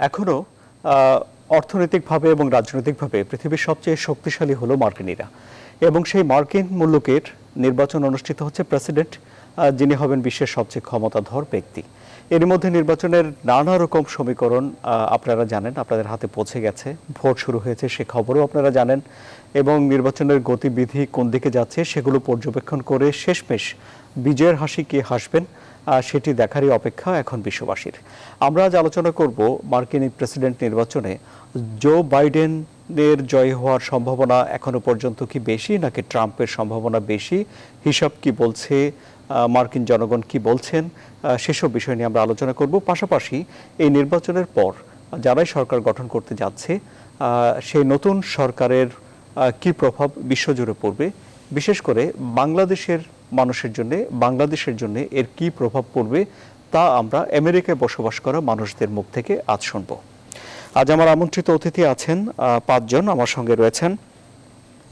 এখনো অর্থনৈতিকভাবে এবং রাজনৈতিকভাবে পৃথিবীর সবচেয়ে শক্তিশালী হলো মার্কিনিরা, এবং সেই মার্কিন মুলুকের নির্বাচন অনুষ্ঠিত হচ্ছে প্রেসিডেন্ট, যিনি হবেন বিশ্বের সবচেয়ে ক্ষমতাধর ব্যক্তি। এর মধ্যে নির্বাচনের নানা রকম সমীকরণ আপনারা জানেন, আপনাদের হাতে পৌঁছে গেছে, ভোট শুরু হয়েছে সে খবরও আপনারা জানেন, এবং নির্বাচনের গতিবিধি কোন দিকে যাচ্ছে সেগুলো পর্যবেক্ষণ করে শেষমেশ বিজয়ের হাসি কে হাসবেন সেটি দেখারই অপেক্ষা এখন বিশ্ববাসীর। আমরা আজ আলোচনা করব মার্কিন প্রেসিডেন্ট নির্বাচনে জো বাইডেনের জয় হওয়ার সম্ভাবনা এখনো পর্যন্ত কি বেশি নাকি ট্রাম্পের সম্ভাবনা বেশি, হিসাব কি বলছে, মার্কিন জনগণ কি বলছেন, সেসব বিষয় নিয়ে আমরা আলোচনা করব। পাশাপাশি এই নির্বাচনের পর যারাই সরকার গঠন করতে যাচ্ছে সেই নতুন সরকারের কি প্রভাব বিশ্বজুড়ে পড়বে, বিশেষ করে বাংলাদেশের মানুষের জন্য, বাংলাদেশের জন্য এর কি প্রভাব পড়বে তা আমরা আমেরিকায় বসবাস করা মানুষদের মুখ থেকে আজ শুনব। আজ আমার আমন্ত্রিত অতিথি আছেন 5 জন, আমার সঙ্গে রয়েছেন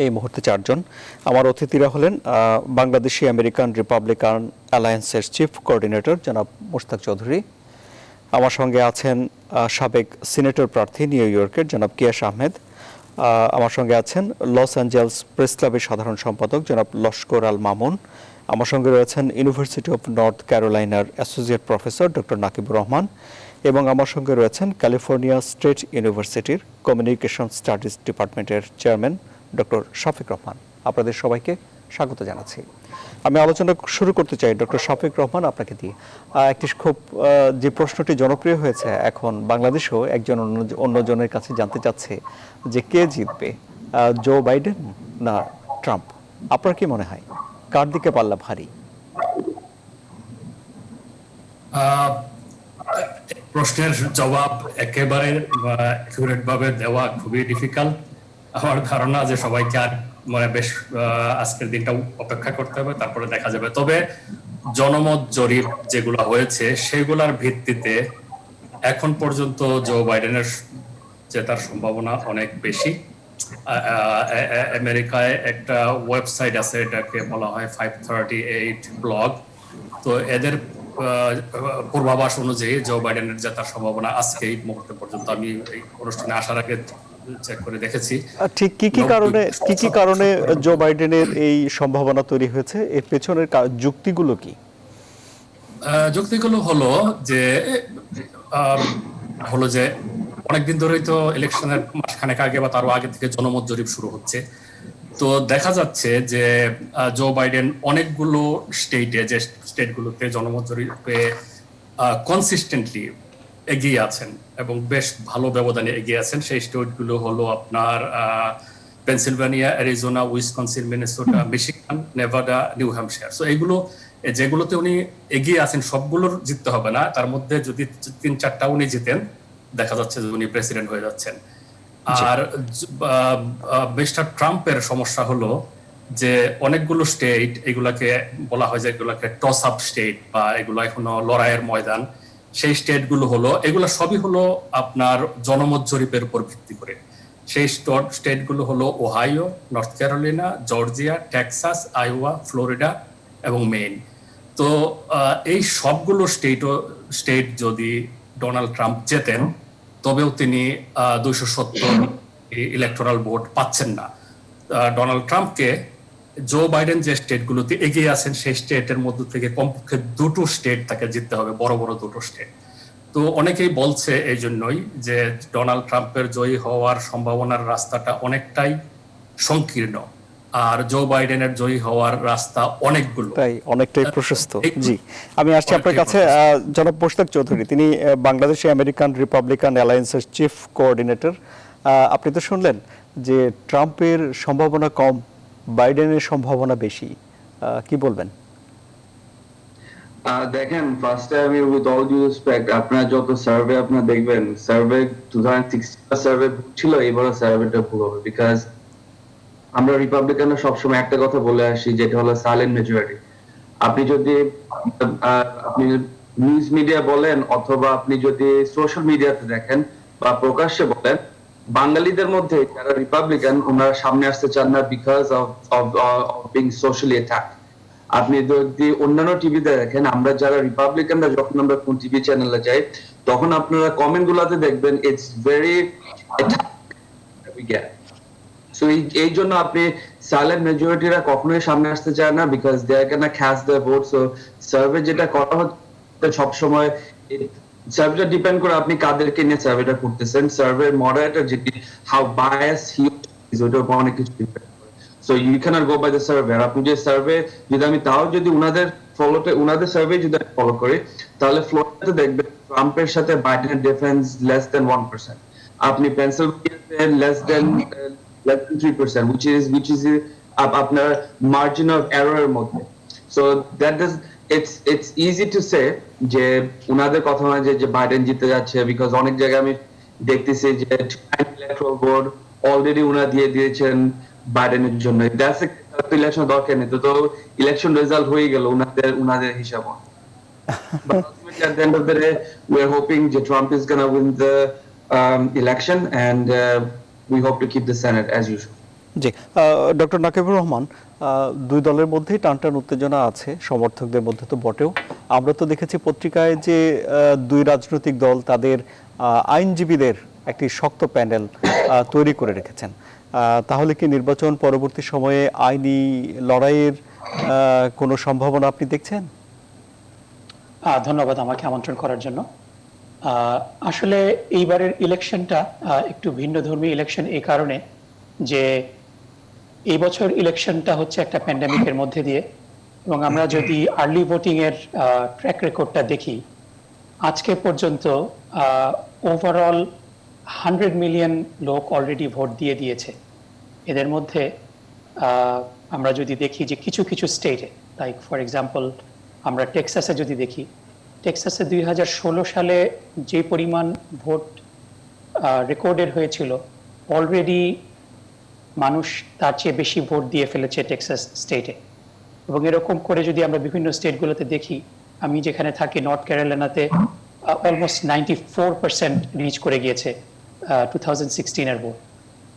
এই মুহূর্তে 4 জন। আমার অতিথিরা হলেন বাংলাদেশি আমেরিকান রিপাবলিকান অ্যালায়েন্সের চিফ কোঅর্ডিনেটর জনাব মুশতাক চৌধুরী। আমার সঙ্গে আছেন সাবেক সিনেটর প্রার্থী নিউ ইয়র্কের জনাব কিয়াস আহমেদ। আমার সঙ্গে আছেন লস অ্যাঞ্জেলস প্রেস ক্লাবের সাধারণ সম্পাদক জনাব লস্কর আল মামুন। আমার সঙ্গে রয়েছেন ইউনিভার্সিটি অফ নর্থ ক্যারোলাইনার associate professor doctor Nakibur Rahman, এবং আমার সঙ্গে রয়েছেন ক্যালিফোর্নিয়া স্টেট ইউনিভার্সিটির কমিউনিকেশন স্টাডিজ ডিপার্টমেন্টের চেয়ারম্যান ডক্টর শফিক রহমান। আপনাদের সবাইকে স্বাগত জানাচ্ছি। আমি আলোচনা শুরু করতে চাই ডক্টর শফিক রহমান আপনাকে দিয়ে। একটি খুব যে প্রশ্নটি জনপ্রিয় হয়েছে এখন বাংলাদেশেও একজন অন্যজনের কাছে জানতে চাচ্ছে যে কে জিতবে, জো বাইডেন না ট্রাম্প? আপনার কি মনে হয় কার দিকে পাল্লা ভারী? প্রশ্নের জবাব একেবারে অ্যাকুরেট ভাবে দেওয়া খুবই ডিফিকাল্ট। আমার ধারণা যে সবাইকে আর বেশ আজকের দিনটা অপেক্ষা করতে হবে, তারপরে দেখা যাবে। তবে জনমত জরিপ যেগুলো হয়েছে সেগুলোর ভিত্তিতে এখন পর্যন্ত জো বাইডেনের জেতার সম্ভাবনা অনেক বেশি। আমেরিকায় একটা ওয়েবসাইট আছে, এটাকে বলা হয় 538 ব্লগ। তো এদের পূর্বাভাস অনুযায়ী জো বাইডেনের জেতার সম্ভাবনা আজকে এই মুহূর্তে পর্যন্ত, আমি এই অনুষ্ঠানে আসার আগে চেক করে দেখেছি। ঠিক কি কি কারণে জো বাইডেনের এই সম্ভাবনা তৈরি হয়েছে, এর পেছনের যুক্তিগুলো কি? যুক্তিগুলো হলো যে অনেকদিন ধরেই তো ইলেকশনের মাসখানেক আগে বা তারও আগে থেকে জনমত জরিপ শুরু হচ্ছে। তো দেখা যাচ্ছে যে জো বাইডেন অনেকগুলো স্টেটে, যে স্টেটগুলোতে জনমত জরিপে কনসিস্টেন্টলি এগিয়ে আছেন এবং বেশ ভালো ব্যবধানে এগিয়ে আছেন। সেই স্টেটগুলো হলো আপনার Pennsylvania, Arizona, Wisconsin, Minnesota, Michigan, Nevada, new Hampshire. So এইগুলো যেগুলোতে উনি এগিয়ে আছেন সবগুলোর জিততে হবে না, তার মধ্যে যদি 3-4টা উনি জিতেন দেখা যাচ্ছে যে উনি প্রেসিডেন্ট হয়ে যাচ্ছেন। আর মিস্টার ট্রাম্পের সমস্যা হলো যে অনেকগুলো স্টেট, এগুলাকে বলা হয় যে এগুলাকে টস আপ স্টেট বা এগুলো এখনো লড়াইয়ের ময়দান। সেই স্টেটগুলো হলো, এগুলো সবই হলো আপনার জনমত জরিপের উপর ভিত্তি করে। সেই স্টেটগুলো হলো Ohio, North Carolina, Georgia, Texas, Iowa, Florida এবং মেইন। তো এই সবগুলো স্টেট যদি ডোনাল্ড ট্রাম্প জেতেন তবেও তিনি 270 ইলেকটোরাল ভোট পাচ্ছেন না। ডোনাল্ড ট্রাম্পকে জো বাইডেন যে স্টেটগুলোতে এগিয়ে আছেন সেই স্টেটের মধ্যে থেকে কমপক্ষে 2টো স্টেট তাকে জিততে হবে, বড় বড় 2টো স্টেট। তো অনেকেই বলছে এই জন্যই যে ডোনাল্ড ট্রাম্পের জয়ী হওয়ার সম্ভাবনার রাস্তাটা অনেকটাই সংকীর্ণ, আর জো বাইডেনের জয়ী হওয়ার রাস্তা অনেকটাই প্রশস্ত। জি, আমি আসছি আপনার কাছে। জনাব মুশতাক চৌধুরী, তিনি বাংলাদেশি আমেরিকান রিপাবলিকান অ্যালায়েন্সের চিফ কোঅর্ডিনেটর। আপনি তো শুনলেন যে ট্রাম্পের সম্ভাবনা কম, বাইডেনের সম্ভাবনা বেশি, কি বলবেন? দেখেন, ফার্স্টে আমি উইথ অল ডিউ রেসপেক্ট, আপনারা যত সার্ভে আপনারা দেখবেন, সার্ভে 2016 সার্ভে ছিল, এবারে সার্ভেটা ভুল হবে। বিকজ আমরা রিপাবলিকানরা সবসময় একটা কথা বলে আসি, যেটা হলো সাইলেন্ট মেজরিটি। আপনি যদি আপনি নিউজ মিডিয়া বলেন অথবা আপনি যদি সোশ্যাল মিডিয়াতে দেখেন বা প্রকাশ্যে বলেন, বাঙালিদের মধ্যে যারা রিপাবলিকান ওনারা সামনে আসতে চান না because of being socially attacked. আপনি যদি অন্যান্য টিভিতে দেখেন, আমরা যারা রিপাবলিকানরা যখন আমরা কোন টিভি চ্যানেলে যাই, তখন আপনারা কমেন্ট গুলাতে দেখবেন ইটস ভেরি সো এই জন্য আপনি সাইলেন্ট মেজরিটিরা কখনোই সামনে আসতে চায় না, because they are can cast their vote. So survey যেটা করা হচ্ছে সবসময়, সার্ভেটা ডিপেন্ড করে আপনি কাদেরকে নিয়ে সার্ভেটা করতেছেন, সার্ভে মডারেটর যেটি হাউ বায়াস হি ইজ, ওটার উপর অনেক কিছু ডিপেন্ড করে। So you can't go by the survey. আর আপনি যে সার্ভে যদি আমি তাও যদি উনাদের সার্ভে যদি ফলো করি, তাহলে ফ্লোরিডাতে দেখবেন ট্রাম্পের সাথে বাইডেনের ডিফারেন্স লেস দেন 1%। আপনি পেনসিলভেনিয়াতে লেস দেন 3%, which is আপনার মার্জিন অফ এররের মধ্যে। So that does it's easy to say যে উনাদের কথা হয় যে বাইডেন জিতে যাচ্ছে, বিকজ অনেক জায়গায় আমি দেখতেছি যে ইলেকট্রাল বোর্ড অলরেডি উনা দিয়ে দিয়েছেন বাইডেনের জন্য। দ্যাটস ইলেকশন দরকার নেই, তো ইলেকশন রেজাল্ট হয়ে গেল উনাদের হিসাব। But ultimately at the end of the day, we're hoping that Trump is going to win the election, and we hope to keep the Senate as usual. G, doctor Nakibur Rahman, দুই দলের মধ্যেই টানটান উত্তেজনা আছে, সমর্থকদের মধ্যে তো বটেও। আমরা তো দেখেছি পত্রিকায় যে দুই রাজনৈতিক দল তাদের আইনজীবীদের একটি শক্ত প্যানেল তৈরি করে রেখেছেন। তাহলে কি নির্বাচন পরবর্তী সময়ে আইনি লড়াইয়ের কোনো সম্ভাবনা আপনি দেখছেন? ধন্যবাদ আমাকে আমন্ত্রণ করার জন্য। আসলে এইবারের ইলেকশনটা একটু ভিন্নধর্মী ইলেকশন এই কারণে যে এই বছর ইলেকশনটা হচ্ছে একটা প্যান্ডেমিকের মধ্যে দিয়ে, এবং আমরা যদি আর্লি ভোটিং এর ট্র্যাক রেকর্ডটা দেখি, আজকে পর্যন্ত ওভারঅল 100 মিলিয়ন লোক অলরেডি ভোট দিয়ে দিয়েছে। এদের মধ্যে আমরা যদি দেখি যে কিছু কিছু স্টেটে, লাইক ফর এক্সাম্পল আমরা টেক্সাসে যদি দেখি, টেক্সাসে 2016 সালে যে পরিমাণ ভোট রেকর্ডেড হয়েছিল, অলরেডি মানুষ তার চেয়ে বেশি ভোট দিয়ে ফেলেছে টেক্সাস স্টেটে। এবং এরকম করে যদি আমরা বিভিন্ন স্টেটগুলোতে দেখি, আমি যেখানে থাকি নর্থ ক্যারোলাইনাতে অলমোস্ট 94% রিচ করে গিয়েছে 2016 এর ভোট।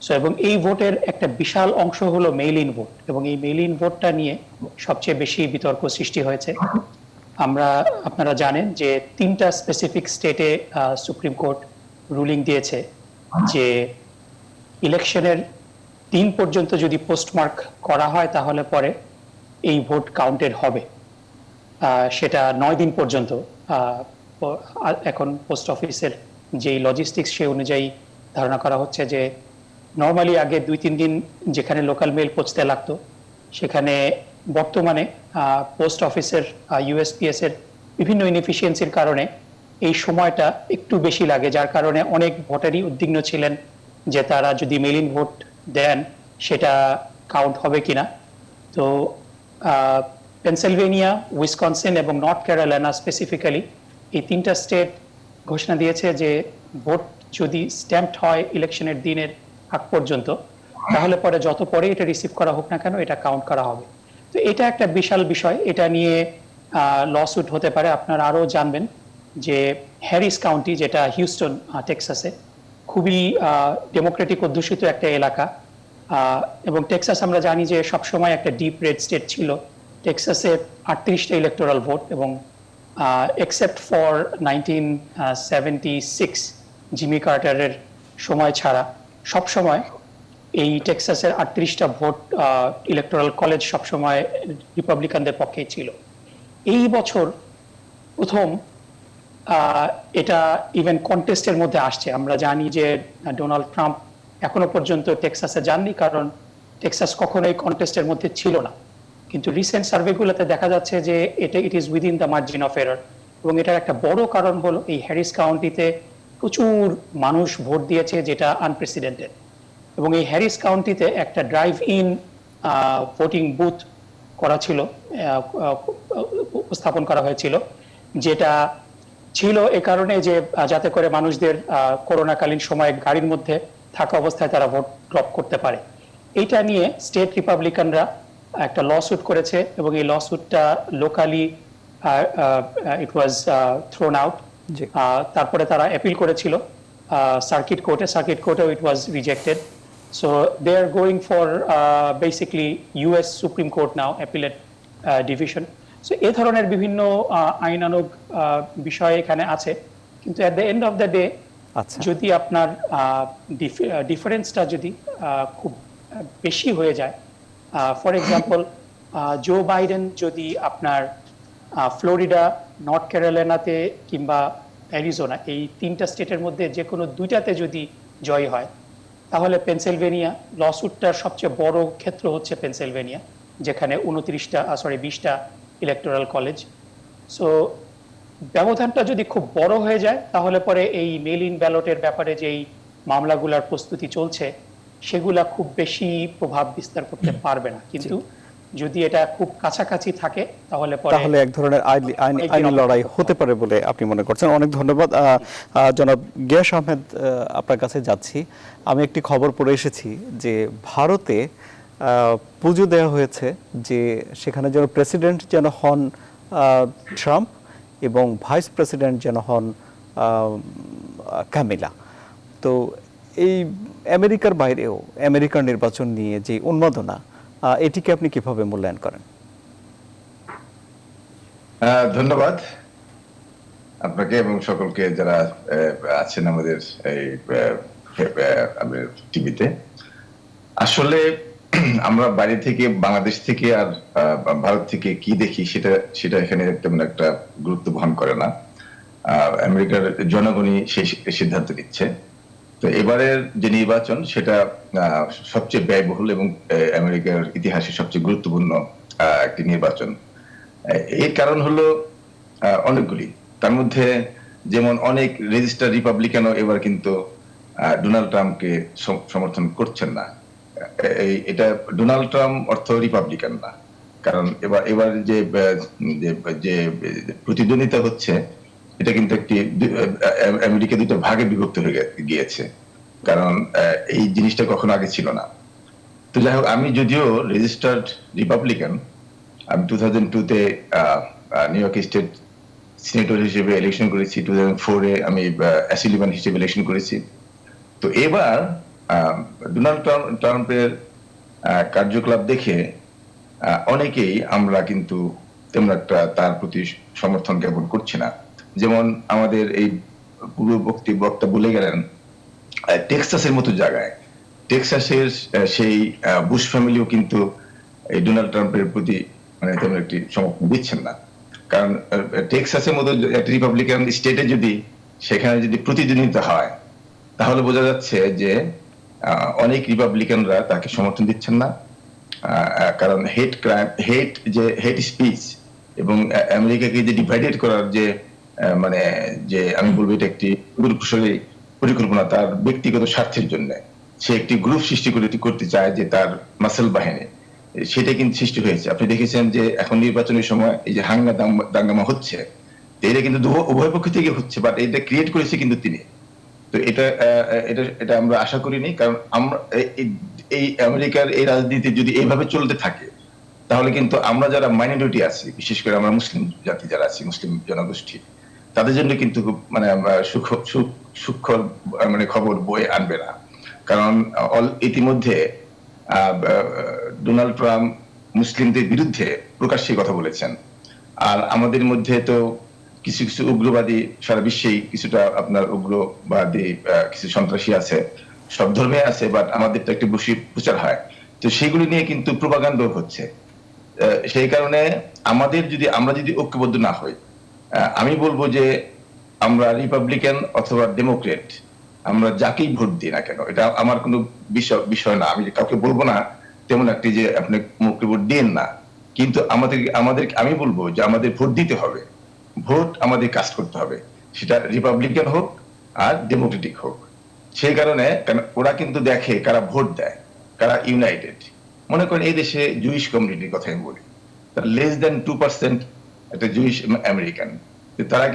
সো এবং এই ভোটের একটা বিশাল অংশ হলো মেইল ইন ভোট, এবং এই মেইল ইন ভোটটা নিয়ে সবচেয়ে বেশি বিতর্ক সৃষ্টি হয়েছে। আপনারা জানেন যে 3টা স্পেসিফিক স্টেটে সুপ্রিম কোর্ট রুলিং দিয়েছে যে ইলেকশনের দিন পর্যন্ত যদি পোস্টমার্ক করা হয় তাহলে পরে এই ভোট কাউন্টেড হবে। সেটা 9 দিন পর্যন্ত। এখন পোস্ট অফিসের যে লজিস্টিক্স সে অনুযায়ী ধারণা করা হচ্ছে যে নর্মালি আগে 2-3 দিন যেখানে লোকাল মেল পৌঁছতে লাগতো, সেখানে বর্তমানে পোস্ট অফিসের ইউএসপিএস এর বিভিন্ন ইনএফিসিয়েন্সির কারণে এই সময়টা একটু বেশি লাগে, যার কারণে অনেক ভোটারই উদ্বিগ্ন ছিলেন যে তারা যদি মেল ইন ভোট দেন সেটা কাউন্ট হবে কিনা। তো পেনসিলভেনিয়া, উইসকনসিন এবং নর্থ ক্যারোলাইনা স্পেসিফিক্যালি এই 3টা স্টেট ঘোষণা দিয়েছে যে ভোট যদি স্ট্যাম্পড হয় ইলেকশনের দিনের আগ পর্যন্ত, তাহলে পরে যত পরে এটা রিসিভ করা হোক না কেন এটা কাউন্ট করা হবে। তো এটা একটা বিশাল বিষয়, এটা নিয়ে লসুট হতে পারে। আপনারা আরও জানবেন যে হ্যারিস কাউন্টি, যেটা হিউস্টন টেক্সাসে, খুবই ডেমোক্রেটিক অধ্যুষিত একটা এলাকা। এবং টেক্সাস আমরা জানি যে সবসময় একটা ডিপ রেড স্টেট ছিল। টেক্সাসে 38টা ইলেকটোরাল ভোট, এবং এক্সেপ্ট ফর 1976 জিমি কার্টারের সময় ছাড়া সবসময় এই টেক্সাসের 38টা ভোট ইলেকটোরাল কলেজ সবসময় রিপাবলিকানদের পক্ষেই ছিল। এই বছর প্রথম এটা ইভেন কন্টেস্টের মধ্যে আসছে। আমরা জানি যে ডোনাল্ড ট্রাম্প এখনো পর্যন্ত টেক্সাসে যাননি, কারণ টেক্সাস কখনোই কন্টেস্টের মধ্যে ছিল না। কিন্তু রিসেন্ট সার্ভেগুলোতে দেখা যাচ্ছে যে it is within the margin of error. এবং এটার একটা বড় কারণ হলো এই হ্যারিস কাউন্টিতে প্রচুর মানুষ ভোট দিয়েছে, যেটা আনপ্রেসিডেন্টেড। এবং এই হ্যারিস কাউন্টিতে একটা ড্রাইভ ইন ভোটিং বুথ করা ছিল, উপস্থাপন করা হয়েছিল, যেটা ছিল এ কারণে যে যাতে করে মানুষদের করোনাকালীন সময়ে গাড়ির মধ্যে থাকা অবস্থায় তারা ভোট ড্রপ করতে পারে। এইটা নিয়ে স্টেট রিপাবলিকানরা একটা লসুট করেছে, এবং এই লসুটটা locally it was thrown out. তারপরে তারা অ্যাপিল করেছিল সার্কিট কোর্টেও it was rejected. So they are going for basically US Supreme Court now, appellate division. So এ ধরনের বিভিন্ন আইনানুগ বিষয় এখানে আছে, কিন্তু at the end of the day আচ্ছা। যদি আপনার ডিফারেন্সটা যদি খুব বেশি হয়ে যায়, ফর এক্সাম্পল জো বাইডেন যদি আপনার ফ্লোরিডা, নর্থ ক্যারোলাইনাতে কিংবা অ্যারিজোনা এই 3টা স্টেটের মধ্যে যে কোনো 2টাতে যদি জয় হয়, তাহলে পেনসিলভেনিয়া লসুটটার সবচেয়ে বড় ক্ষেত্র হচ্ছে পেনসিলভেনিয়া, যেখানে 20টা ইলেকটোরাল কলেজ। সো ব্যবধানটা যদি খুব বড় হয়ে যায়, তাহলে পরে এই মেল ইন ব্যালটের ব্যাপারে যেই মামলাগুলার প্রস্তুতি চলছে সেগুলা খুব বেশি প্রভাব বিস্তার করতে পারবে না। কিন্তু যদি এটা খুব কাছাকাছি থাকে তাহলে এক ধরনের আইনি লড়াই হতে পারে বলে আপনি মনে করছেন। অনেক ধন্যবাদ। জনাব গিয়াস আহমেদ, আপনার কাছে যাচ্ছি। আমি একটি খবর পড়ে এসেছি যে ভারতে পুজো দেওয়া হয়েছে যে সেখানে যেন প্রেসিডেন্ট যেন হন ট্রাম্প এবং ভাইস প্রেসিডেন্ট যেন হন ক্যামিলা। তো এই আমেরিকার বাইরেও আমেরিকার নির্বাচন নিয়ে যে উন্মাদনা, এটিকে আপনি কিভাবে মূল্যায়ন করেন? ধন্যবাদ আপনাকে এবং সকলকে যারা আছেন আমাদের এই টিভিতে। আসলে আমরা বাইরে থেকে, বাংলাদেশ থেকে আর ভারত থেকে কি দেখি সেটা এখানে তেমন একটা গুরুত্ব বহন করে না। আমেরিকার জনগণই সেই সিদ্ধান্ত নিচ্ছে। তো এবারের যে নির্বাচন সেটা সবচেয়ে ব্যয়বহুল এবং আমেরিকার ইতিহাসে সবচেয়ে গুরুত্বপূর্ণ একটি নির্বাচন। এর কারণ হলো অনেকগুলি। তার মধ্যে যেমন অনেক রেজিস্টার রিপাবলিকানও এবার কিন্তু ডোনাল্ড ট্রাম্পকে সমর্থন করছেন না। এটা ডোনাল্ড ট্রাম্প অর্থ রিপাবলিকান না, কারণ এবার যে প্রতিদ্বন্দ্বিতা হচ্ছে এটা কিন্তু একটি আমেরিকা দুটো ভাগে বিভক্ত হয়ে গিয়েছে, কারণ এই জিনিসটা কখনো আগে ছিল না। তো যাই হোক, আমি যদিও রেজিস্টার্ড রিপাবলিকান, আমি 2002-তে নিউ ইয়র্ক স্টেট সিনেটর হিসেবে ইলেকশন করেছি, 2004-এ আমি অ্যাসেম্বলিম্যান হিসেবে ইলেকশন করেছি। তো এবার ডোনাল্ড ট্রাম্পের কার্যকলাপ দেখে অনেকেই আমরা কিন্তু তেমন একটা তার প্রতি সমর্থন জ্ঞাপন করছি না। যেমন আমাদের এই পূর্ব বক্তা বলে গেলেন, টেক্সাসের মতো জায়গায়, টেক্সাসের সেই বুশ ফ্যামিলিও কিন্তু এই ডোনাল্ড ট্রাম্পের প্রতি মানে তেমন একটি সমর্থন দিচ্ছেন না। কারণ টেক্সাসের মতো একটা রিপাবলিকান স্টেটে যদি সেখানে যদি প্রতিদ্বন্দ্বিতা হয়, তাহলে বোঝা যাচ্ছে যে অনেক রিপাবলিকানরা তাকে সমর্থন দিচ্ছেন না। কারণ হেট স্পিচ এবং আমেরিকাকে যে ডিভাইডেড করার যে মানে যে আমি বলবো এটা একটি দূরপ্রসারী পরিকল্পনা, তার ব্যক্তিগত স্বার্থের জন্য সে একটি গ্রুপ সৃষ্টি করতে চায় যে তার মাসেল বাহিনী, সেটা কিন্তু সৃষ্টি হয়েছে। আপনি দেখেছেন যে এখন নির্বাচনের সময় এই যে দাঙ্গামা হচ্ছে, এটা কিন্তু উভয় পক্ষ থেকে হচ্ছে, বাট এটা ক্রিয়েট করেছে কিন্তু তিনি। তো এটা আমরা আশা করিনি, কারণ আমরা এই আমেরিকার এই রাজনীতি যদি এইভাবে চলতে থাকে, তাহলে কিন্তু আমরা যারা মাইনরিটি আছি, বিশেষ করে আমরা মুসলিম জাতি যারা আছি, মুসলিম জনগোষ্ঠী, তাদের জন্য কিন্তু মানে সূক্ষ্ম মানে খবর বয়ে আনবে না। কারণ ইতিমধ্যে ডোনাল্ড ট্রাম্প মুসলিমদের বিরুদ্ধে প্রকাশ্যে কথা বলেছেন। আর আমাদের মধ্যে তো কিছু কিছু উগ্রবাদী, সারা বিশ্বেই কিছুটা আপনার উগ্রবাদী কিছু সন্ত্রাসী আছে, সব ধর্মে আছে, বাট আমাদের তো একটি বেশি প্রচার হয়। তো সেগুলি নিয়ে কিন্তু প্রোপাগান্ডা হচ্ছে। সেই কারণে আমরা যদি ঐক্যবদ্ধ না হই, আমি বলবো যে আমরা রিপাবলিকান অথবা ডেমোক্রেট, আমরা যাকেই ভোট দিই না কেন, এটা আমার কোনো বিষয় না। আমি কাউকে বলবো না তেমন একটি যে আপনি মুখে ভোট দিন না, কিন্তু আমি বলবো যে আমাদের ভোট দিতে হবে, ভোট আমাদের কাজ করতে হবে, সেটা রিপাবলিকান হোক আর ডেমোক্রেটিক হোক। সেই কারণে ওরা কিন্তু দেখে কারা ভোট দেয়, কারা ইউনাইটেড। মনে করেন এই দেশে জুইশ কমিউনিটির কথা আমি বলি, লেস দেন 2% একটা জুইশ আমেরিকান, তারা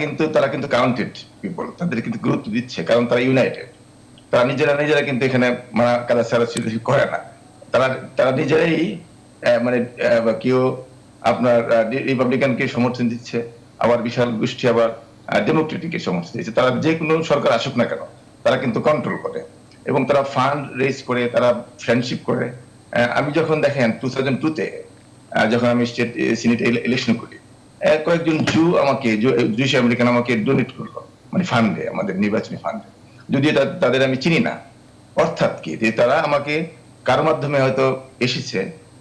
কিন্তু কাউন্টেড পিপল, তাদের কিন্তু গুরুত্ব দিচ্ছে, কারণ তারা ইউনাইটেড। তারা নিজেরা কিন্তু এখানে কারা ছাড়াছাড়ি করে না, তারা নিজেরাই মানে কেউ আপনার রিপাবলিকানকে সমর্থন দিচ্ছে, আবার বিশাল গোষ্ঠী আবার ডেমোক্রেটিককে সমর্থন দিচ্ছে। তারা যে কোনো সরকার আসুক না কেন, তারা কিন্তু কন্ট্রোল করে এবং তারা ফান্ড রেজ করে, তারা ফ্রেন্ডশিপ করে। আমি যখন দেখেন 2002-তে যখন আমি স্টেট সিনেট ইলেকশন করি, কয়েকজন জুইশ আমেরিকান আমাকে ডোনেট করলো, মানে ফান্ডে, আমাদের নির্বাচনী ফান্ডে, যদিও তাদের আমি চিনি না। অর্থাৎ কি, যে তারা আমাকে কার মাধ্যমে হয়তো এসেছে,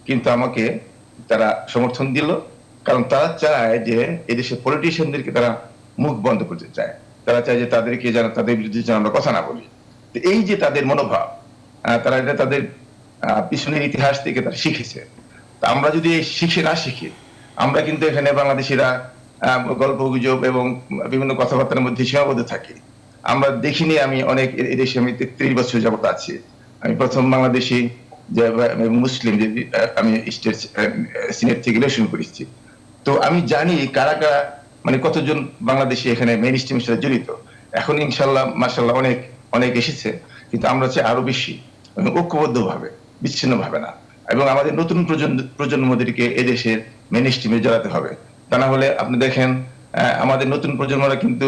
কিন্তু আমাকে তারা সমর্থন দিল, কারণ তারা চায় যে এদেশের পলিটিশিয়ানদেরকে তারা মুখ বন্ধ করতে চায়। তারা চায় যে তাদের বিরুদ্ধে যেন আমরা কথা না বলি। তো এই যে তাদের মনোভাব, তারা এটা তাদের পিছনের ইতিহাস থেকে তারা শিখেছে। তা আমরা যদি শিখে না শিখি, আমরা কিন্তু এখানে বাংলাদেশিরা গল্প গুজব এবং বিভিন্ন কথাবার্তার মধ্যে সীমাবদ্ধ থাকি। আমরা দেখিনি, আমি অনেক এদেশে আমি 33 বছর যাবত আছি, আমি প্রথম বাংলাদেশি যে মুসলিম যে আমি স্টেট সিনেট থেকে ইলেকশন করেছি। তো আমি জানি কারা কারা, মানে কতজন বাংলাদেশি এখানে মেইন স্ট্রিমের সাথে জড়িত। এখন ইনশাল্লাহ মাশাল্লাহ অনেক অনেক এসেছে, কিন্তু আমরা চাই আরো বেশি, ঐক্যবদ্ধ ভাবে, বিচ্ছিন্ন ভাবে না। এবং আমাদের নতুন প্রজন্মদেরকে এদেশের মেইন স্ট্রিমে জড়াতে হবে। তা না হলে আপনি দেখেন আমাদের নতুন প্রজন্মরা কিন্তু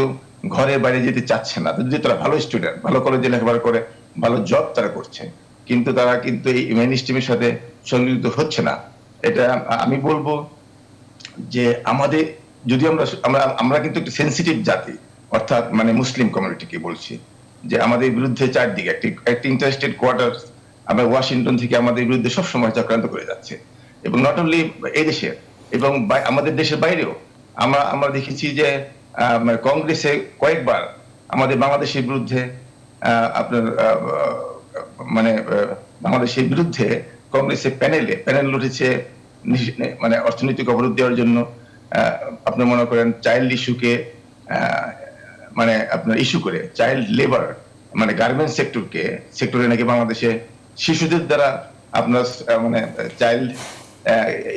ঘরে বাইরে যেতে চাচ্ছে না। যদি তারা ভালো স্টুডেন্ট, ভালো কলেজে লেখাপড়া করে, ভালো জব তারা করছে, কিন্তু তারা কিন্তু এই মেইন স্ট্রিমের সাথে সংযুক্ত হচ্ছে না। এটা আমি বলবো যে আমাদের, যদি আমরা কিন্তু একটা সেন্সিটিভ জাতি, অর্থাৎ মানে মুসলিম কমিউনিটিকে বলছি, যে আমাদের বিরুদ্ধে চারদিকে একটি ইন্টারেস্টেড কোয়ার্টার আমরা ওয়াশিংটন থেকে আমাদের বিরুদ্ধে সবসময় চক্রান্ত করে যাচ্ছে। এবং নট অনলি এই দেশের, এবং আমাদের দেশের বাইরেও আমরা দেখেছি যে কংগ্রেসে কয়েকবার আমাদের বাংলাদেশের বিরুদ্ধে আপনার মানে বাংলাদেশের বিরুদ্ধে কংগ্রেসের প্যানেল উঠেছে, মানে অর্থনৈতিক অবরোধ দেওয়ার জন্য। আপনি মনে করেন চাইল্ড ইস্যুকে মানে আপনার ইস্যু করে চাইল্ড লেবার, মানে গার্মেন্টস সেক্টরে নাকি বাংলাদেশে শিশুদের দ্বারা আপনার মানে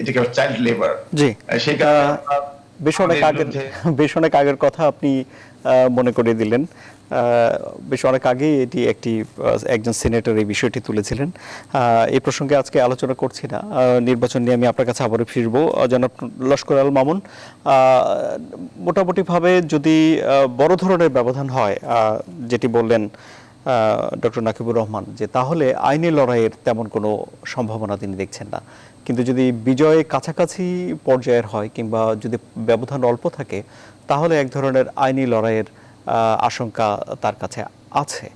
এটাকে চাইল্ড লেবার। জি, সেই কারণে বেশ অনেক আগের কথা আপনি মনে করিয়ে দিলেন। বেশ অনেক আগেই এটি একজন সিনেটর এই বিষয়টি তুলেছিলেন। এই প্রসঙ্গে আজকে আলোচনা করছি না, নির্বাচন নিয়ে আমি আপনার কাছে আবারও ফিরবো। জনাব লস্কর আল মামুন, মোটামুটিভাবে যদি বড় ধরনের ব্যবধান হয়, যেটি বললেন ডক্টর নাকিবুর রহমান, যে তাহলে আইনি লড়াইয়ের তেমন কোনো সম্ভাবনা তিনি দেখছেন না। কিন্তু যদি বিজয় কাছাকাছি পর্যায়ের হয় কিংবা যদি ব্যবধান অল্প থাকে, তাহলে এক ধরনের আইনি লড়াইয়ের আশঙ্কা তার কাছে আছে।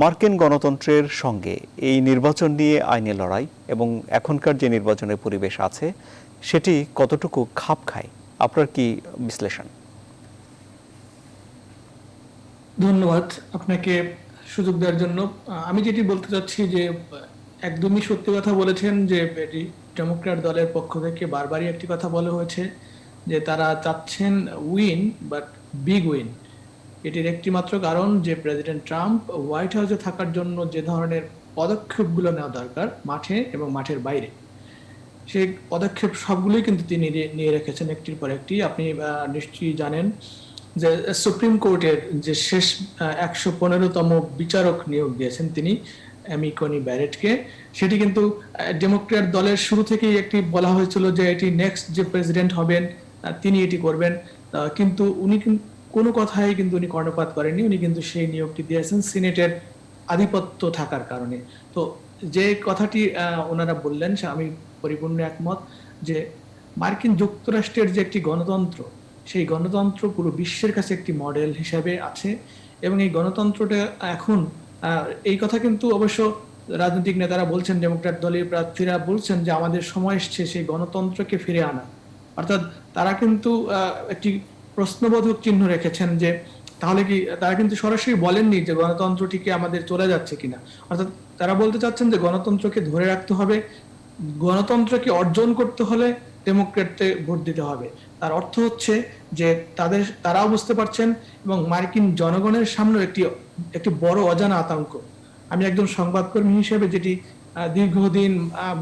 মার্কিন গণতন্ত্রের সঙ্গে এই নির্বাচন নিয়ে আইনি লড়াই এবং এখনকার যে নির্বাচনের পরিবেশ আছে সেটি কতটুকু খাপ খায়, আপনার কি বিশ্লেষণ? ধন্যবাদ আপনাকে সুযোগ দেওয়ার জন্য। আমি যেটি বলতে চাচ্ছি যে একদমই সত্যি কথা বলেছেন, যে ডেমোক্র্যাট দলের পক্ষ থেকে বারবারই একটি কথা বলা হয়েছে যে তারা চাচ্ছেন উইন, বাট বিগ উইন। এটির একটি মাত্র কারণ যে প্রেসিডেন্ট ট্রাম্প হোয়াইট হাউসে থাকার জন্য যে ধরনের পদক্ষেপগুলো নেওয়া দরকার মাঠে এবং মাঠের বাইরে, সেই পদক্ষেপ সবগুলোই কিন্তু তিনি নিয়ে রেখেছেন একটির পর একটি। আপনি নিশ্চয়ই জানেন যে সুপ্রিম কোর্টের যে শেষ 115তম বিচারক নিয়োগ দিয়েছেন তিনি অ্যামি কনি ব্যারেটকে, সেটি কিন্তু ডেমোক্র্যাট দলের শুরু থেকেই একটি বলা হয়েছিল যে এটি নেক্সট যে প্রেসিডেন্ট হবেন তিনি এটি করবেন, কিন্তু উনি কোনো কথাই কিন্তু উনি কর্ণপাত করেননি। উনি কিন্তু সেই নিয়োগটি দিয়েছেন সিনেটের আধিপত্য থাকার কারণে। তো যে কথাটি ওনারা বললেন সে আমি পরিপূর্ণ একমত, যে মার্কিন যুক্তরাষ্ট্রের যে একটি গণতন্ত্র, সেই গণতন্ত্র পুরো বিশ্বের কাছে একটি মডেল হিসাবে আছে। এবং এই গণতন্ত্রটা এখন এই কথা কিন্তু অবশ্য রাজনৈতিক নেতারা বলছেন, ডেমোক্র্যাট দলীয় প্রার্থীরা বলছেন যে আমাদের সময় এসছে সেই গণতন্ত্রকে ফিরে আনা। অর্থাৎ তারা কিন্তু একটি প্রশ্নবোধক চিহ্ন রেখেছেন, যে তাহলে কি, তারা কিন্তু সরাসরি বলেননি যে গণতন্ত্রটিকে আমাদের চলে যাচ্ছে কিনা। অর্থাৎ তারা বলতে চাচ্ছেন যে গণতন্ত্রকে ধরে রাখতে হবে, গণতন্ত্রকে অর্জন করতে হলে ডেমোক্রেটকে ভোট দিতে হবে। তার অর্থ হচ্ছে যে তারাও বুঝতে পারছেন এবং মার্কিন জনগণের সামনে একটি বড় অজানা আতঙ্ক। আমি একজন সংবাদকর্মী হিসেবে যেটি দীর্ঘদিন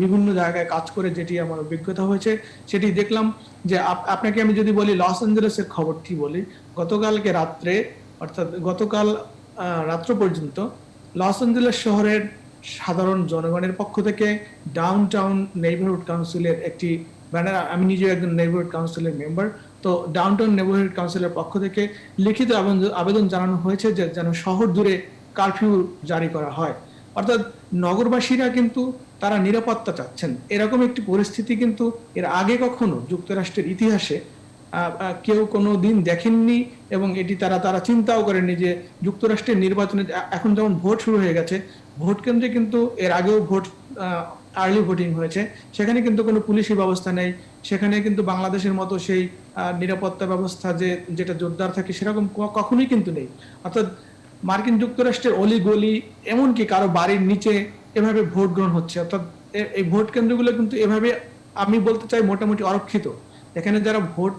বিভিন্ন জায়গায় কাজ করে যেটি আমার অভিজ্ঞতা হয়েছে, সেটি দেখলাম যে আপনাকে আমি যদি বলি লস অ্যাঞ্জেলেসের খবরটি বলি, গতকালকে রাত্রে, অর্থাৎ গতকাল রাত্র পর্যন্ত লস অ্যাঞ্জেলেস শহরের সাধারণ জনগণের পক্ষ থেকে ডাউন টাউন নেইবারহুড কাউন্সিলের একটি ব্যানার, আমি নিজে একজন নেইবারহুড কাউন্সিলের মেম্বার, তো ডাউন টাউন নেইবারহুড কাউন্সিলের পক্ষ থেকে লিখিত আবেদন জানানো হয়েছে যে যেন শহর জুড়ে কারফিউ জারি করা হয়। অর্থাৎ নগরবাসীরা কিন্তু তারা নিরাপত্তা চাচ্ছেন। এরকম একটি পরিস্থিতি কিন্তু এর আগে কখনো যুক্তরাষ্ট্রের ইতিহাসে কেউ কোনো দিন দেখেননি, এবং এটি তারা চিন্তাও করেননি যে যুক্তরাষ্ট্রের নির্বাচনে এখন যেমন ভোট শুরু হয়ে গেছে, ভোট কেন্দ্রে কিন্তু এর আগেও ভোট আর্লি ভোটিং হয়েছে, সেখানে কিন্তু কোনো পুলিশি ব্যবস্থা নেই, সেখানে কিন্তু বাংলাদেশের মতো সেই নিরাপত্তা ব্যবস্থা যেটা জোরদার থাকে সেরকম কখনোই কিন্তু নেই। অর্থাৎ মার্কিন যুক্তরাষ্ট্রের অলি গলি, এমনকি কারো বাড়ির নিচে এভাবে ভোট গ্রহণ হচ্ছে। অর্থাৎ এই ভোট কেন্দ্রগুলো কিন্তু এভাবে, আমি বলতে চাই, মোটামুটি অরক্ষিত। এখানে যারা ভোট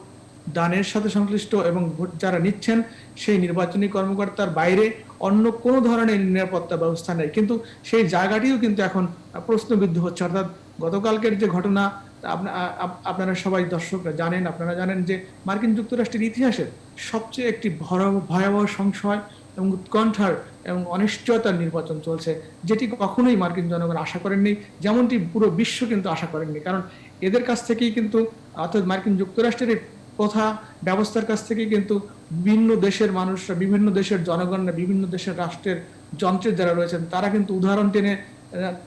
দানের সাথে সংশ্লিষ্ট এবং ভোট যারা নিচ্ছেন সেই নির্বাচনী কর্মকর্তার বাইরে অন্য কোনো ধরনের নিরাপত্তা ব্যবস্থা নেই, কিন্তু সেই জায়গাটিও কিন্তু এখন প্রশ্নবিদ্ধ হচ্ছে। অর্থাৎ গতকালকের যে ঘটনা, আপনারা সবাই দর্শকরা জানেন, আপনারা জানেন যে মার্কিন যুক্তরাষ্ট্রের ইতিহাসের সবচেয়ে একটি ভয়াবহ সংশয় এবং উৎকণ্ঠার এবং অনিশ্চয়তার নির্বাচন চলছে, যেটি কখনোই মার্কিন জনগণ আশা করেননি, যেমনটি পুরো বিশ্ব কিন্তু আশা করেননি। কারণ এদের কাছ থেকেই কিন্তু, অর্থাৎ মার্কিন যুক্তরাষ্ট্রের প্রথা ব্যবস্থার কাছ থেকে কিন্তু বিভিন্ন দেশের মানুষরা, বিভিন্ন দেশের জনগণরা, বিভিন্ন দেশের রাষ্ট্রের যন্ত্রের যারা রয়েছেন তারা কিন্তু উদাহরণ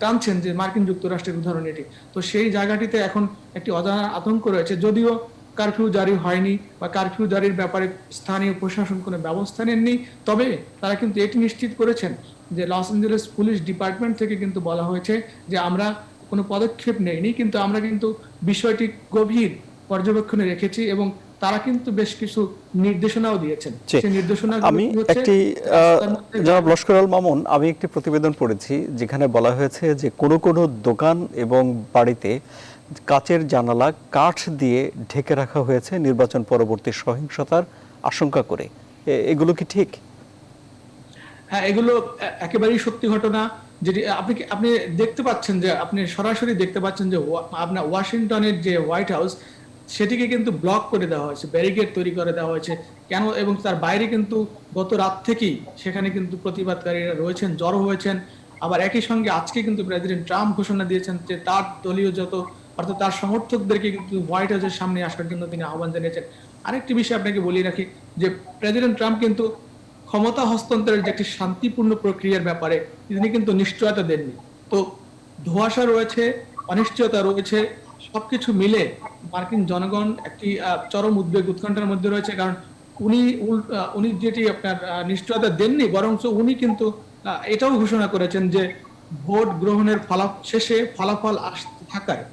টানছেন যে মার্কিন যুক্তরাষ্ট্রের উদাহরণ এটি। তো সেই জায়গাটিতে এখন একটি অজানা আতঙ্ক রয়েছে। যদিও কারফিউ জারি হয়নি বা কারফিউ জারির ব্যাপারে স্থানীয় প্রশাসন কোনো ব্যবস্থা নেননি, তবে তারা কিন্তু এটি নিশ্চিত করেছেন যে লস অ্যাঞ্জেলেস পুলিশ ডিপার্টমেন্ট থেকে কিন্তু বলা হয়েছে যে আমরা কোনো পদক্ষেপ নেইনি, কিন্তু আমরা কিন্তু বিষয়টি গভীর পর্যবেক্ষণে রেখেছি, এবং তারা কিন্তু বেশ কিছু নির্দেশনাও দিয়েছেন। সেই নির্দেশনা আমি একটি জনাব লস্কর আল মামুন, আমি একটি প্রতিবেদন পড়েছি যেখানে বলা হয়েছে যে কোনো কোনো দোকান এবং বাড়িতে কাচের জানালা কাঠ দিয়ে ঢেকে রাখা হয়েছে নির্বাচন পরবর্তী সহিংসতার আশঙ্কা করে। এগুলো কি ঠিক? হ্যাঁ, এগুলো একেবারেই সত্যি ঘটনা, যেটি আপনি দেখতে পাচ্ছেন, যে আপনি সরাসরি দেখতে পাচ্ছেন যে আপনার ওয়াশিংটনের যে হোয়াইট হাউস সেটিকে কিন্তু ব্লক করে দেওয়া হয়েছে, ব্যারিকেড তৈরি করে দেওয়া হয়েছে কেন, এবং তার বাইরে কিন্তু গত রাত থেকেই সেখানে কিন্তু প্রতিবাদকারীরা রয়েছেন, জড়ো হয়েছেন। আবার একই সঙ্গে আজকে কিন্তু প্রেসিডেন্ট ট্রাম্প ঘোষণা দিয়েছেন যে তার দলীয় অর্থাৎ তার সমর্থকদেরকে কিন্তু হোয়াইট হাউসের সামনে আসার জন্য তিনি আহ্বান জানিয়েছেন। আরেকটি বিষয় আপনাকে বলিয়ে রাখি যে প্রেসিডেন্ট ট্রাম্প কিন্তু ক্ষমতা হস্তান্তরের যে একটি শান্তিপূর্ণ প্রক্রিয়ার ব্যাপারে তিনি কিন্তু নিশ্চয়তা দেননি। তো ধোঁয়াশা রয়েছে, অনিশ্চয়তা রয়েছে, সবকিছু মিলে মার্কিন জনগণ একটি চরম উদ্বেগ উৎকণ্ঠার মধ্যে রয়েছে। কারণ উনি যেটি আপনার নিশ্চয়তা দেননি, বরঞ্চ উনি কিন্তু এটাও ঘোষণা করেছেন যে ভোট গ্রহণের শেষে ফলাফল আসতে থাকায়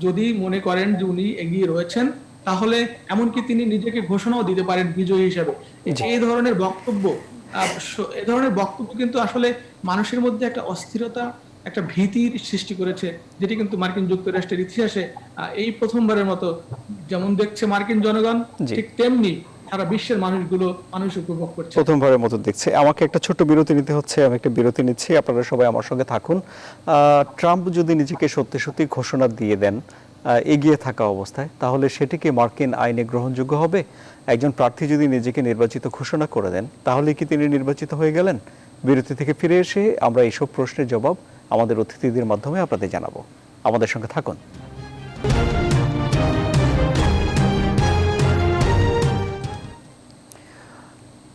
যদি মনে করেন যে উনি এগিয়ে রয়েছেন, তাহলে এমনকি তিনি নিজেকে ঘোষণাও দিতে পারেন বিজয়ী হিসেবে। এই ধরনের বক্তব্য কিন্তু আসলে মানুষের মধ্যে একটা অস্থিরতা, একটা ভীতির সৃষ্টি করেছে, যেটি কিন্তু মার্কিন যুক্তরাষ্ট্রের ইতিহাসে এই প্রথমবারের মতো যেমন দেখছে মার্কিন জনগণ, ঠিক তেমনি সারা বিশ্বের মানুষ উপভোগ করছে, প্রথমবারের মতো দেখছে। আমাকে একটা ছোট্ট বিরতি নিতে হচ্ছে, আমি একটা বিরতি নিচ্ছি, আপনারা সবাই আমার সঙ্গে থাকুন। ট্রাম্প যদি নিজেকে সত্যি সত্যি ঘোষণা দিয়ে দেন এগিয়ে থাকা অবস্থায়, তাহলে সেটি কি মার্কিন আইনে গ্রহণযোগ্য হবে? একজন প্রার্থী যদি নিজেকে নির্বাচিত ঘোষণা করে দেন, তাহলে কি তিনি নির্বাচিত হয়ে গেলেন? বিরতি থেকে ফিরে এসে আমরা এইসব প্রশ্নের জবাব আমাদের অতিথিদের মাধ্যমে আপনাদের জানাবো। আমাদের সঙ্গে থাকুন।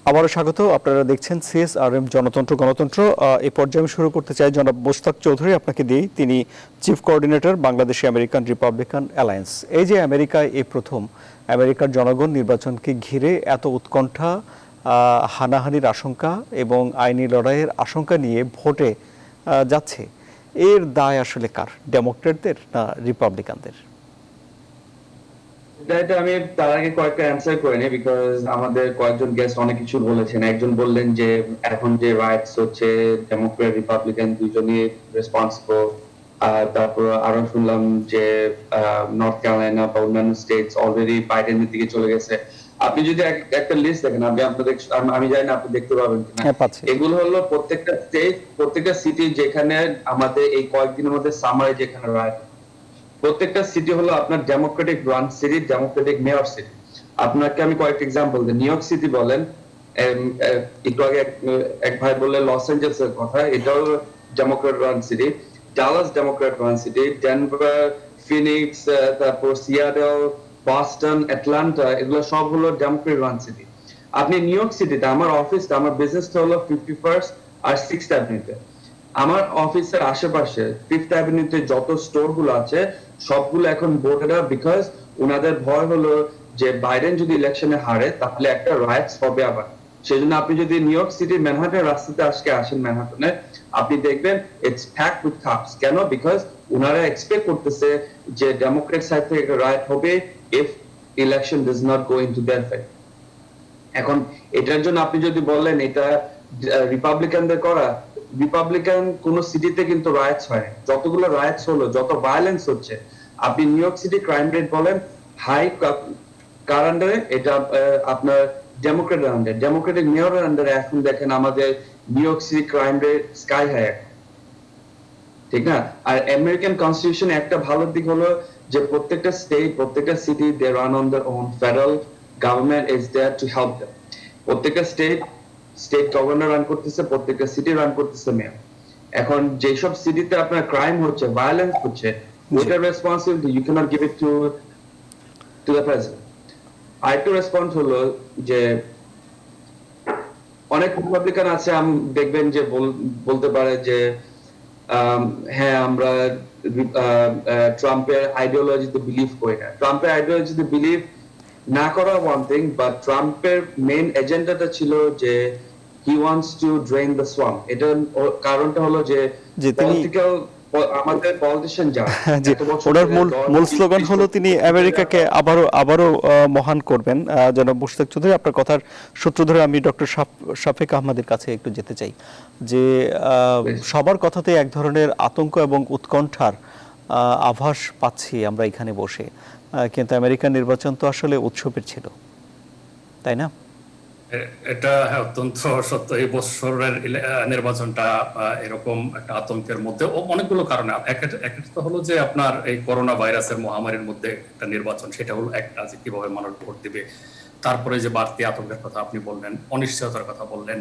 আবারও স্বাগত, আপনারা দেখছেন CSRM জনতন্ত্র গণতন্ত্র। এই পর্যায়ে আমি শুরু করতে চাই জনাব মোশতাক চৌধুরী, আপনাকে দিয়েই। তিনি chief coordinator Bangladeshi American Republican alliance. এই যে আমেরিকায় এই প্রথম আমেরিকার জনগণ নির্বাচনকে ঘিরে এত উৎকণ্ঠা, হানাহানির আশঙ্কা এবং আইনি লড়াইয়ের আশঙ্কা নিয়ে ভোটে যাচ্ছে, এর দায় আসলে কার? ডেমোক্রেটদের না রিপাবলিকানদের? এটা আমি তার আগে কয়েকটা অ্যান্সার করে নিই, বিকজ আমাদের কয়েকজন গেস্ট অনেক কিছু বলেছেন। একজন বললেন যে এখন যে রাইটস হচ্ছে ডেমোক্রেট রিপাবলিকান দুজনই রেসপন্সিবল। তারপর আরো শুনলাম যে নর্থ ক্যারোলাইনা বা অন্যান্য স্টেটস অলরেডি বাইডেনের দিকে চলে গেছে। আপনি যদি একটা লিস্ট দেখেন, আমি জানি না আপনি দেখতে পাবেন কিনা, এগুলো হলো প্রত্যেকটা স্টেট, প্রত্যেকটা সিটি যেখানে আমাদের এই কয়েকদিনের মধ্যে সামারে যেখানে রাইট, প্রত্যেকটা সিটি হলো আপনার Democratic run city, Democratic mayor city. আপনাকে আমি কয়েকটা এক্সাম্পল দিই। নিউ ইয়র্ক সিটি বলেন, একটু আগে এক ভাই বললেন লস অ্যাঞ্জেলেসের কথা, এটাও Democrat run city. Dallas Democrat run city, Denver, Phoenix, তারপর সিয়াটল, বস্টন, অ্যাটলান্টা, এগুলো সব হলো ডেমোক্রেট রান সিটি। আপনি নিউ ইয়র্ক সিটিতে, আমার অফিসটা, আমার বিজনেসটা হলো 51st আর 6th অ্যাভিনিউতে। আমার অফিসের আশেপাশে ফিফথ অ্যাভিনিউতে যত স্টোর গুলো আছে সবগুলো এখন বোর্ডেড আপ, বিকজ ওনাদের ভয় হলো যে বাইডেন যদি ইলেকশনে হারে তাহলে একটা রাইটস হবে আবার। সেজন্য আপনি যদি নিউ ইয়র্ক সিটির ম্যানহাটনের রাস্তাতে আজকে আসেন ম্যানহাটনে, আপনি দেখবেন ইটস প্যাকড উইথ কাপস। কেন? বিকজ ওনারা এক্সপেক্ট করতেছে যে ডেমোক্রেট সাইড থেকে একটা রাইট হবে if election does not go into their favour. এখন এটার জন্য আপনি যদি বলেন এটা রিপাবলিকানদের করা, রিপাবলিকান কোন সিটিতে কিন্তু রাইটস হয়, যতগুলো রাইটস হলো, যত ভায়োলেন্স হচ্ছে, আপনি new York City crime rate বলেন হাই কার আন্ডারে, এটা আপনার ডেমোক্রেটের আন্ডারে, ডেমোক্রেটিক মেয়রের আন্ডারে। এখন দেখেন আমাদের New York City crime rate sky high, ঠিক না? আর আমেরিকান কনস্টিটিউশনে একটা ভালো দিক হলো যে প্রত্যেকটা স্টেট, প্রত্যেকটা city they run on their own, federal government is there to help them. প্রত্যেকটা স্টেট গভর্নর রান করতেছে, প্রত্যেকটা সিটি রান করতেছে মেয়র। এখন যেসব সিটিতে আপনার ক্রাইম হচ্ছে, ভায়োলেন্স হচ্ছে, ওইটার responsibility you can't give it to the president. আরেকটা রেসপন্স হলো যে অনেক রিপাবলিকান আছে দেখবেন যে বলতে পারে যে হ্যাঁ আমরা ট্রাম্পের আইডিওলজিতে বিলিভ করি না। ট্রাম্পের আইডিওলজিতে বিলিভ না করা ওয়ান থিং, বাট ট্রাম্পের মেইন এজেন্ডাটা ছিল যে he wants to drain the swamp. এটার কারণটা হলো যে পলিটিক্যাল, আমাদের পলিটিশিয়ান যারা জি, ওনার মূল স্লোগান হলো তিনি আমেরিকাকে আবারও মহান করবেন। জনাব মুশতাক চৌধুরী, আপনার কথার সূত্র ধরে আমি ডক্টর শাফিক আহমদের কাছে একটু যেতে চাই যে সবার কথাতে এক ধরনের আতঙ্ক এবং উৎকণ্ঠার আভাস পাচ্ছি আমরা এখানে বসে, কিন্তু আমেরিকান নির্বাচন তো আসলে উৎসবের ছিল, তাই না? এটা অত্যন্ত সত্য। এই বছরের নির্বাচনটা এরকম একটা আতঙ্কের মধ্যে অনেকগুলো কারণে, একটা হলো যে আপনার এই করোনা ভাইরাসের মহামারীর মধ্যে একটা নির্বাচন, সেটা হলো একটা, যে কিভাবে মানুষ ভোট দিবে। তারপরে যে বাড়তি আতঙ্কের কথা আপনি বললেন, অনিশ্চয়তার কথা বললেন,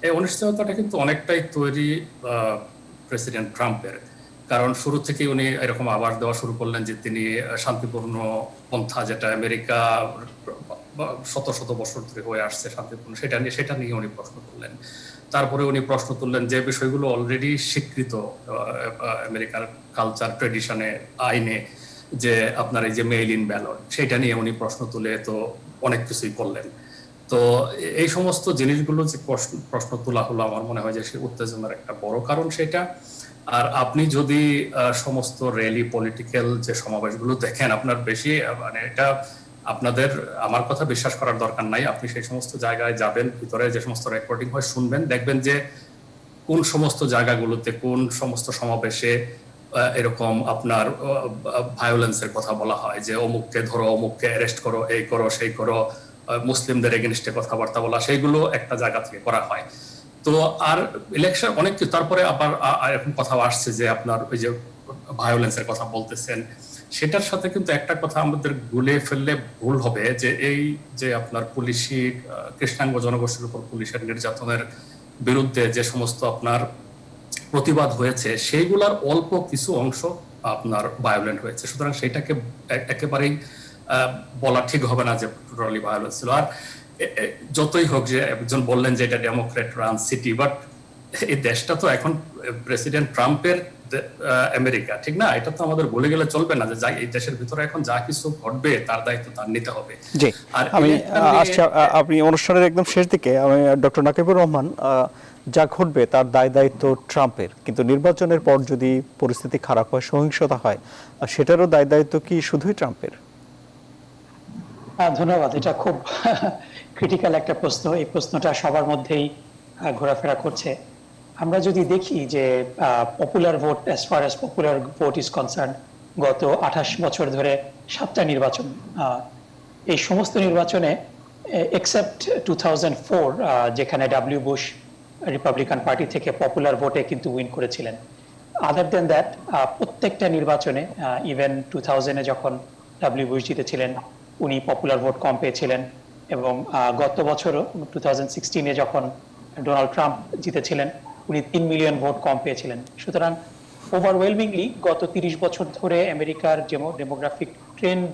এই অনিশ্চয়তাটা কিন্তু অনেকটাই তৈরি প্রেসিডেন্ট ট্রাম্পের। কারণ শুরু থেকে উনি এরকম আভাস দেওয়া শুরু করলেন যে তিনি শান্তিপূর্ণ পন্থা, যেটা আমেরিকা শত শত বছর ধরে হয়ে আসছে শান্তিপূর্ণ, সেটা নিয়ে উনি প্রশ্ন তুললেন। তারপরে উনি প্রশ্ন তুললেন যে বিষয়গুলো অলরেডি স্বীকৃত আমেরিকার কালচার, ট্রেডিশনে, আইনে, যে আপনার এই যে মেইল ইন ব্যালট, সেটা নিয়ে উনি প্রশ্ন তুলে তো অনেক কিছুই করলেন। তো এই সমস্ত জিনিসগুলো যে প্রশ্ন তোলা হলো, আমার মনে হয় যে সে উত্তেজনার একটা বড় কারণ সেটা। আর আপনি যদি সমস্ত র্যালি, পলিটিক্যাল যে সমাবেশগুলো দেখেন, আপনার বেশি মানে এটা আপনাদের আমার কথা বিশ্বাস করার দরকার নাই, আপনি সেই সমস্ত জায়গায় যাবেন, ভিতরে যে সমস্ত রেকর্ডিং হয় শুনবেন, দেখবেন যে কোন সমস্ত জায়গাগুলোতে, কোন সমস্ত সমাবেশে এরকম আপনার ভায়োলেন্সের কথা বলা হয়, যে অমুককে ধরো, অমুককে অ্যারেস্ট করো, এই করো, সেই করো, মুসলিমদের এগেনস্টে কথাবার্তা বলা, সেইগুলো একটা জায়গা থেকে করা হয়। তো আর ইলেকশন অনেক কিছু, তারপরে আবার এরকম কথা আসছে যে আপনার ওই যে ভায়োলেন্সের কথা বলতেছেন, সেটার সাথে কিন্তু একটা কথা আমাদের গুলে ফেললে ভুল হবে, যে এই যে আপনার পুলিশি কৃষ্ণাঙ্গ জনগোষ্ঠীর উপর পুলিশের নির্যাতনের বিরুদ্ধে যে সমস্ত আপনার প্রতিবাদ হয়েছে, সেইগুলার অল্প কিছু অংশ আপনার ভায়োলেন্ট হয়েছে। সুতরাং সেটাকে একেবারেই বলা ঠিক হবে না যে টোটালি ভায়োলেন্স ছিল। আর যতই হোক, যে একজন বললেন যে এটা ডেমোক্রেট রান সিটি, বাট এই দেশটা তো এখন প্রেসিডেন্ট ট্রাম্পের আমেরিকা, ঠিক না? এটা তো আমাদের বলে গেলে চলবে না, যে এই দেশের ভিতরে এখন যা কিছু ঘটবে তার দায়িত্ব তার নিতে হবে। জি, আমি আপনি অনুষ্ঠানের একদম শেষ দিকে আমি ডক্টর নাকিবুর রহমান, যা ঘটবে তার দায়িত্ব ট্রাম্পের, কিন্তু নির্বাচনের পর যদি পরিস্থিতি খারাপ হয়, সহিংসতা হয়, সেটারও দায়িত্ব কি শুধুই ট্রাম্পের? ধন্যবাদ। এটা খুব ক্রিটিক্যাল একটা প্রশ্ন। এই প্রশ্নটা সবার মধ্যেই ঘোরাফেরা করছে। আমরা যদি দেখি যে popular vote, as far as popular vote is concern, গত 28 বছর ধরে 7টা নির্বাচন, এই সমস্ত নির্বাচনে এক্সেপ্ট 2004, যেখানে ডব্লিউ বুশ রিপাবলিকান পার্টি থেকে পপুলার ভোটে কিন্তু উইন করেছিলেন, আদার দেন দ্যাট প্রত্যেকটা নির্বাচনে, ইভেন 2000-এ যখন ডব্লিউ বুশ জিতেছিলেন, উনি পপুলার ভোট কম পেয়েছিলেন, এবং গত বছরও 2016-এ যখন ডোনাল্ড ট্রাম্প জিতেছিলেন, উনি 3 মিলিয়ন ভোট কম পেয়েছিলেন। সুতরাং ওভারওয়েলমিংলি গত 30 বছর ধরে আমেরিকার demographic trend,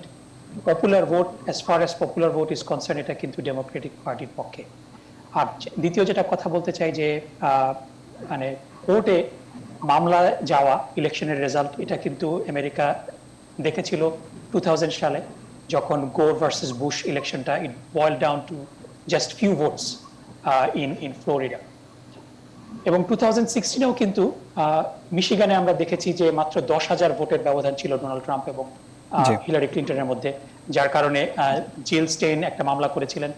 popular vote, as far as popular vote is concern, এটা কিন্তু ডেমোক্রেটিক পার্টির পক্ষে। আর দ্বিতীয় যেটা কথা বলতে চাই, যে মানে কোর্টে মামলা যাওয়া ইলেকশনের রেজাল্ট, এটা কিন্তু আমেরিকা দেখেছিল 2000 সালে যখন গোর ভার্সেস বুশ ইলেকশনটা, it boil down to just few votes in Florida. এবং 2016-এও কিন্তু মিশিগানে আমরা দেখেছি যে মাত্র 10,000 ভোটের ব্যবধান ছিল ডোনাল্ড ট্রাম্প এবং হিলারি ক্লিন্টনের মধ্যে, যার কারণে জিল স্টেইন একটা মামলা করেছিলেন।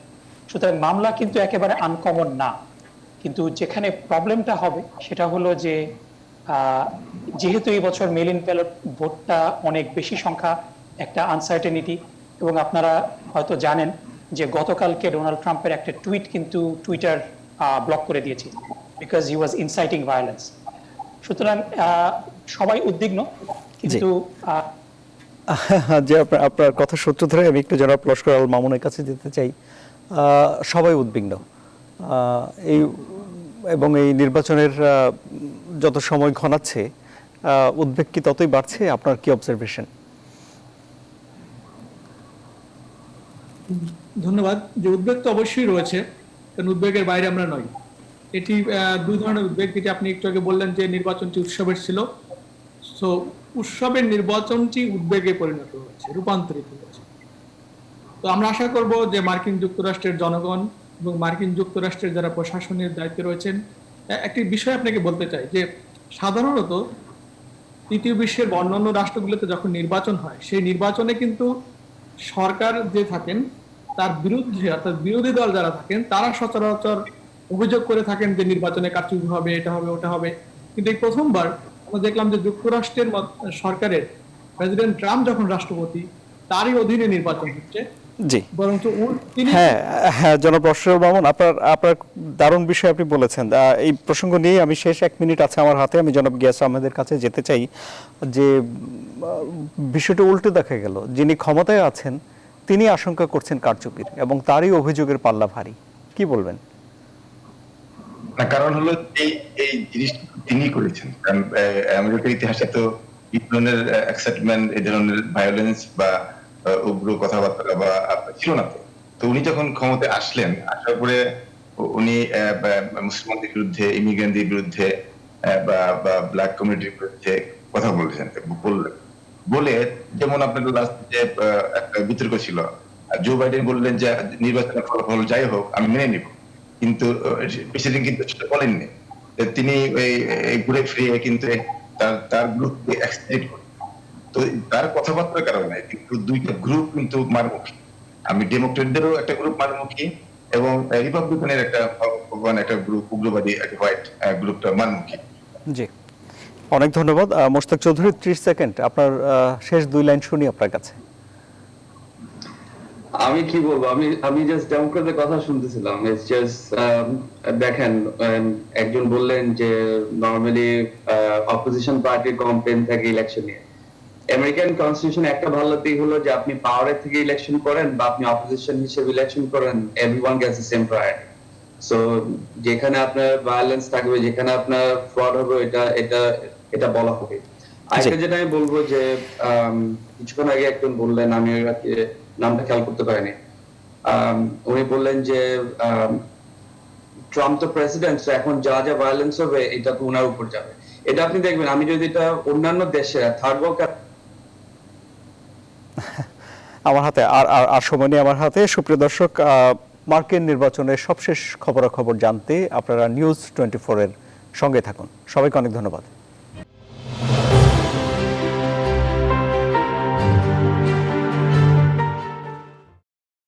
সুতরাং মামলা কিন্তু একেবারে আনকমন না, কিন্তু যেখানে প্রবলেমটা হবে সেটা হলো যে যেহেতু এই বছর মেল ইন ব্যালট ভোটটা অনেক বেশি সংখ্যা, একটা আনসার্টেনিটি, এবং আপনারা হয়তো জানেন যে গতকালকে ডোনাল্ড ট্রাম্পের একটা টুইট কিন্তু টুইটার ব্লক করে দিয়েছে because he was inciting violence. সুতরাং সবাই উদ্বিগ্ন, কিন্তু যে আপনার কথা সূত্র ধরে আমি একটু জনাব লস্কর আল মামুনের কাছে যেতে চাই। সবাই উদ্বিগ্ন এই এবং এই নির্বাচনের যত সময় ঘনাচ্ছে উদ্বেগ কি ততই বাড়ছে? আপনার কি অবজারভেশন? ধন্যবাদ। যে উদ্বেগ তো অবশ্যই রয়েছে, কারণ উদ্বেগের বাইরে আমরা নই। এটি দুই ধরনের উদ্বেগ, যেটি আপনি একটু আগে বললেন যে নির্বাচনটি উৎসবের ছিল, সো উৎসবের নির্বাচনটি উদ্বেগে পরিণত হয়েছে, রূপান্তরিত হয়েছে। তো আমরা আশা করব যে মার্কিন যুক্তরাষ্ট্রের জনগণ এবং মার্কিন যুক্তরাষ্ট্রের যারা প্রশাসনের দায়িত্বে রয়েছেন, একটি বিষয় আপনাকে বলতে চাই যে সাধারণত তৃতীয় বিশ্বের অন্যান্য রাষ্ট্রগুলোতে যখন নির্বাচন হয়, সেই নির্বাচনে কিন্তু সরকার যে থাকেন তার বিরুদ্ধে, অর্থাৎ বিরোধী দল যারা থাকেন তারা সচরাচর অভিযোগ করে থাকেন যে নির্বাচনে কারচুপি হবে, এটা হবে, ওটা হবে। কিন্তু এই প্রথমবার আমরা দেখলাম যে যুক্তরাষ্ট্রের সরকারের প্রেসিডেন্ট ট্রাম্প যখন রাষ্ট্রপতি, তারই অধীনে নির্বাচন হচ্ছে। জি, বরঞ্চ তিনি হ্যাঁ জনাব লস্কর মামুন, আপনার দারুণ বিষয় আপনি বলেছেন। এই প্রসঙ্গ নিয়ে আমি শেষ 1 মিনিট আছে আমার হাতে, আমি জনাব গিয়াস আহমেদের কাছে যেতে চাই। যে বিষয়টা উল্টে দেখা গেল, যিনি ক্ষমতায় আছেন তিনি আশঙ্কা করছেন কারচুপির এবং তারই অভিযোগের পাল্লা ভারী। কি বলবেন? না, কারণ হলো এই জিনিসটা তিনি করেছেন। কারণ আমেরিকার ইতিহাসে তো এই ধরনের এক্সাইটমেন্ট, এই ধরনের ভায়োলেন্স বা উগ্র কথাবার্তা বা ছিল না। তো উনি যখন ক্ষমতায় আসলেন, আসার পরে উনি মুসলমানদের বিরুদ্ধে, ইমিগ্রেন্টদের বিরুদ্ধে বা ব্ল্যাক কমিউনিটির বিরুদ্ধে কথা বলছেন, বলে যেমন আপনার লাস্ট যে একটা বিতর্ক ছিল, জো বাইডেন বললেন যে নির্বাচনের ফলাফল যাই হোক আমি মেনে নিব, কিন্তু প্রেসিডেন্ট কিন্তু সেটা বলেননি। তিনি ঘুরে ফিরে কিন্তু তার গ্রুপকে এক্সটেন্ড করেন। তো তার কথাবার্তার কারণে কিন্তু দুইটা গ্রুপ কিন্তু মারমুখী। আমি ডেমোক্রেটদেরও একটা গ্রুপ মারমুখী এবং রিপাবলিকানের একটা গ্রুপ, উগ্রবাদী একটা হোয়াইট গ্রুপটা মারমুখী। জি, অনেক ধন্যবাদ। মোশতাক চৌধুরী, 30 সেকেন্ড, আপনার শেষ 2 লাইন শুনি আপনার কাছে। আমি কি বলবো, আমি জাস্ট ডেমোক্রেটদের কথা শুনতেছিলাম। ইটস জাস্ট দেখেন, একজন বললেন যে নরমালি অপোজিশন পার্টির কমপ্লেন থাকে ইলেকশন নিয়ে। আমেরিকান কনস্টিটিউশন একটা ভালো দিক হলো যে আপনি পাওয়ারের থেকে ইলেকশন করেন বা আপনি অপোজিশন হিসেবে ইলেকশন করেন, everyone Gates the same priority. So যেখানে আপনার ভায়োলেন্স থাকবে, যেখানে আপনার ফ্রড হবে, এটা বলা হবে। আরেকটা যেটা আমি বলবো যে কিছুক্ষণ আগে একজন বললেন, আমি নামটা খেয়াল করতে পারিনি, উনি বললেন যে ট্রাম্প তো প্রেসিডেন্ট, এখন যা যা ভায়োলেন্স হবে এটা তো ওনার উপর যাবে। এটা আপনি দেখবেন, আমি যদি এটা অন্যান্য দেশে থার্ড ওয়ার্ল্ড আমার হাতে আর সময় নেই আমার হাতে। সুপ্রিয় দর্শক, মার্কিন নির্বাচনের সবশেষ খবরাখবর জানতে আপনারা নিউজ 24 এর সঙ্গে থাকুন। সবাইকে অনেক ধন্যবাদ।